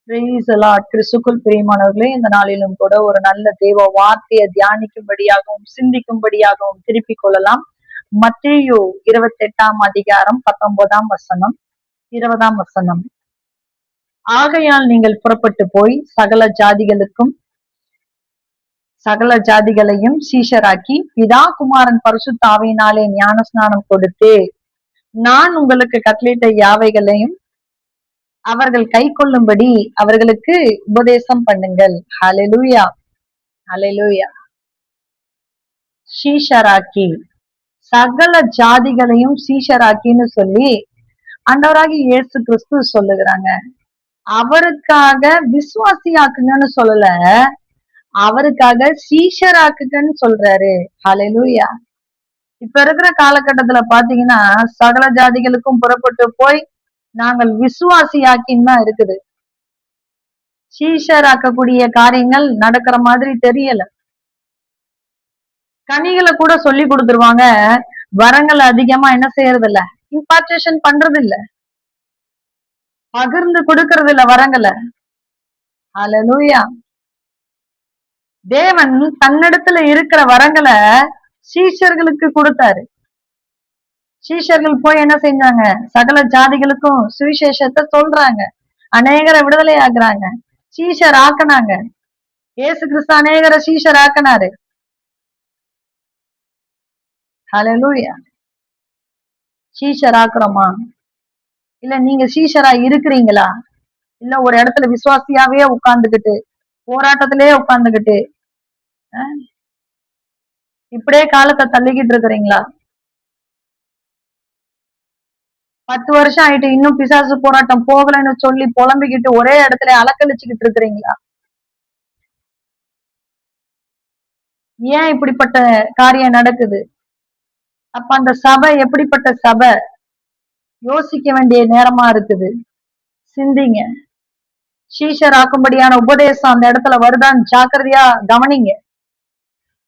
Praise the Lord. கிறிஸ்துக்குள் பிரியமானவர்களே, இந்த நாளிலும் கூட ஒரு நல்ல தேவ வார்த்தையை தியானிக்கும்படியாகவும் சிந்திக்கும்படியாகவும் திருப்பிக் கொள்ளலாம். மத்தேயு 28ஆம் அதிகாரம் 19ஆம் வசனம் 20ஆம் வசனம். ஆகையால் நீங்கள் புறப்பட்டு போய் சகல ஜாதிகளையும் சீஷராக்கி பிதா குமாரன் பரிசுத்த ஆவியினாலே ஞான ஸ்நானம் கொடுத்து நான் உங்களுக்கு கட்டளையிட்ட யாவைகளையும் அவர்கள் கை கொள்ளும்படி அவர்களுக்கு உபதேசம் பண்ணுங்கள். ஹல்லேலூயா, ஹல்லேலூயா. சீஷராக்கி, சகல ஜாதிகளையும் சீஷராக்கின்னு சொல்லி ஆண்டவராகிய இயேசு கிறிஸ்து சொல்லுகிறாங்க. அவருக்காக விசுவாசியாக்குங்கன்னு சொல்லல, அவருக்காக சீஷராக்குங்கன்னு சொல்றாரு. ஹல்லேலூயா. இப்ப இருக்கிற காலகட்டத்துல பாத்தீங்கன்னா சகல ஜாதிகளுக்கும் புறப்பட்டு போய் நாங்கள் விசுவாசியாக்கின்னு தான் இருக்குது. சீஷராக்கக்கூடிய காரியங்கள் நடக்கிற மாதிரி தெரியல. கனிகளை கூட சொல்லி கொடுத்துருவாங்க, வரங்களை அதிகமா என்ன செய்யறது இல்ல, இம்பார்ட்டேஷன் பண்றது இல்ல, பகிர்ந்து கொடுக்கறது இல்ல வரங்களை. ஹல்லேலூயா. தேவன் தன்னிடத்துல இருக்கிற வரங்களை சீஷர்களுக்கு கொடுத்தாரு. சீஷர்கள் போய் என்ன செஞ்சாங்க, சகல ஜாதிகளுக்கும் சுவிசேஷத்தை சொல்றாங்க, அநேகரை விடுதலை ஆக்குறாங்க, சீஷர் ஆக்குனாங்க. இயேசு கிறிஸ்து அநேகரை சீஷர் ஆக்குனாரு. ஹல்லேலூயா. சீஷர் ஆக்குறோமா? இல்ல நீங்க சீஷரா இருக்கிறீங்களா? இல்ல ஒரு இடத்துல விசுவாசியாவே உட்கார்ந்துகிட்டு போராட்டத்திலே உட்கார்ந்துகிட்டு இப்படியே காலத்தை தள்ளிக்கிட்டு இருக்கிறீங்களா? 10 வருஷம் ஆயிட்டு இன்னும் பிசாசு போராட்டம் போகலைன்னு சொல்லி புலம்பிக்கிட்டு ஒரே இடத்துல அலக்கழிச்சுக்கிட்டு இருக்கிறீங்களா? ஏன் இப்படிப்பட்ட காரியம் நடக்குது? அப்ப அந்த சபை எப்படிப்பட்ட சபை? யோசிக்க வேண்டிய நேரமா இருக்குது. சிந்திங்க. சீஷர் ஆக்கும்படியான உபதேசம் அந்த இடத்துல வருதான்னு ஜாக்கிரதையா கவனிங்க.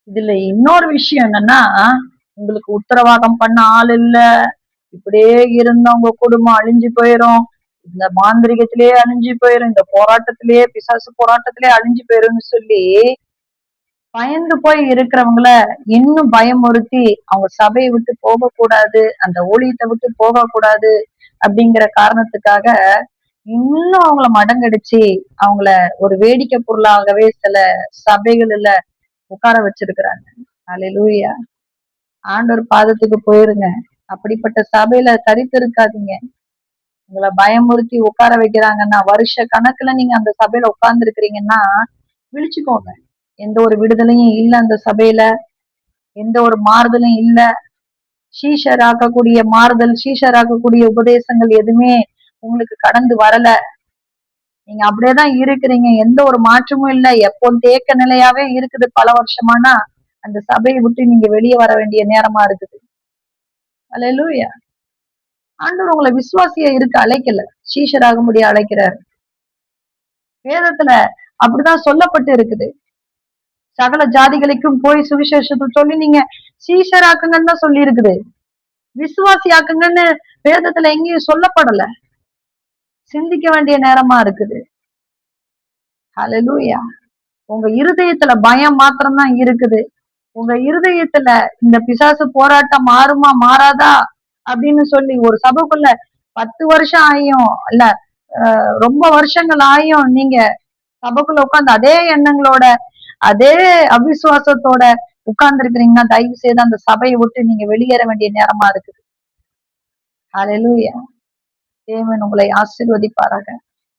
இதுல இன்னொரு விஷயம் என்னன்னா, உங்களுக்கு உத்தரவாதம் பண்ண ஆள் இல்ல, இப்படியே இருந்தவங்க குடும்பம் அழிஞ்சு போயிரும், இந்த மாந்திரிகத்திலேயே அழிஞ்சு போயிரும், இந்த போராட்டத்திலேயே பிசாசு போராட்டத்திலேயே அழிஞ்சு போயிரும்னு சொல்லி பயந்து போய் இருக்கிறவங்கள இன்னும் பயமுறுத்தி அவங்க சபையை விட்டு போகக்கூடாது, அந்த ஊழியத்தை விட்டு போகக்கூடாது அப்படிங்கிற காரணத்துக்காக இன்னும் அவங்கள மடங்கடிச்சு அவங்கள ஒரு வேடிக்கை பொருளாகவே சில சபைகள்ல உட்கார வச்சிருக்கிறாங்க. ஹல்லேலூயா. ஆண்டவர் பாதத்துக்கு போயிருங்க. அப்படிப்பட்ட சபையில தரித்து இருக்காதீங்க. உங்களை பயமுறுத்தி உட்கார வைக்கிறாங்கன்னா, வருஷ கணக்குல நீங்க அந்த சபையில உட்கார்ந்து இருக்கிறீங்கன்னா விழிச்சுக்கோங்க. எந்த ஒரு விடுதலையும் இல்ல அந்த சபையில, எந்த ஒரு மாறுதலும் இல்ல. சீஷர் ஆக்கக்கூடிய மாறுதல், சீஷர் ஆக்கக்கூடிய உபதேசங்கள் எதுவுமே உங்களுக்கு கடந்து வரல. நீங்க அப்படியேதான் இருக்கிறீங்க, எந்த ஒரு மாற்றமும் இல்ல, எப்போ தேக்க நிலையாவே இருக்குது பல வருஷமானா அந்த சபையை விட்டு நீங்க வெளியே வர வேண்டிய நேரமா இருக்குது. ஹல்லேலூயா. ஆண்டவர் உங்களை விசுவாசியா இருக்க அழைக்கல, சீஷர் ஆகும்படி அழைக்கிறார். வேதத்துல அப்படிதான் சொல்லப்பட்டு இருக்குது. சகல ஜாதிகளுக்கும் போய் சுவிசேஷத்தை சொல்லி நீங்க சீஷராக்குங்கன்னு தான் சொல்லி இருக்குது. விசுவாசியாக்குங்கன்னு வேதத்துல எங்கேயும் சொல்லப்படல. சிந்திக்க வேண்டிய நேரமா இருக்குது. ஹல்லேலூயா. உங்க இருதயத்துல பயம் மாத்திரம்தான் இருக்குது. உங்க இருதயத்துல இந்த பிசாசு போராட்டம் மாறுமா மாறாதா அப்படின்னு சொல்லி ஒரு சபைக்குள்ள 10 வருஷம் ஆயும் இல்ல ரொம்ப வருஷங்கள் ஆயும் நீங்க சபைக்குள்ள உட்கார்ந்து அதே எண்ணங்களோட அதே அவிசுவாசத்தோட உட்கார்ந்து இருக்கிறீங்கன்னா தயவு செய்து அந்த சபையை விட்டு நீங்க வெளியேற வேண்டிய நேரமா இருக்குது. ஹல்லேலூயா. தேவன் உங்களை ஆசீர்வதிப்பாராக.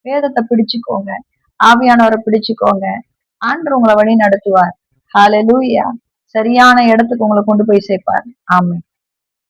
வேதத்தை பிடிச்சுக்கோங்க, ஆவியானவரை பிடிச்சுக்கோங்க, ஆண்டவர் உங்களை வழி நடத்துவார். ஹல்லேலூயா. சரியான இடத்துக்கு உங்களை கொண்டு போய் சேர்ப்பார். ஆமென்.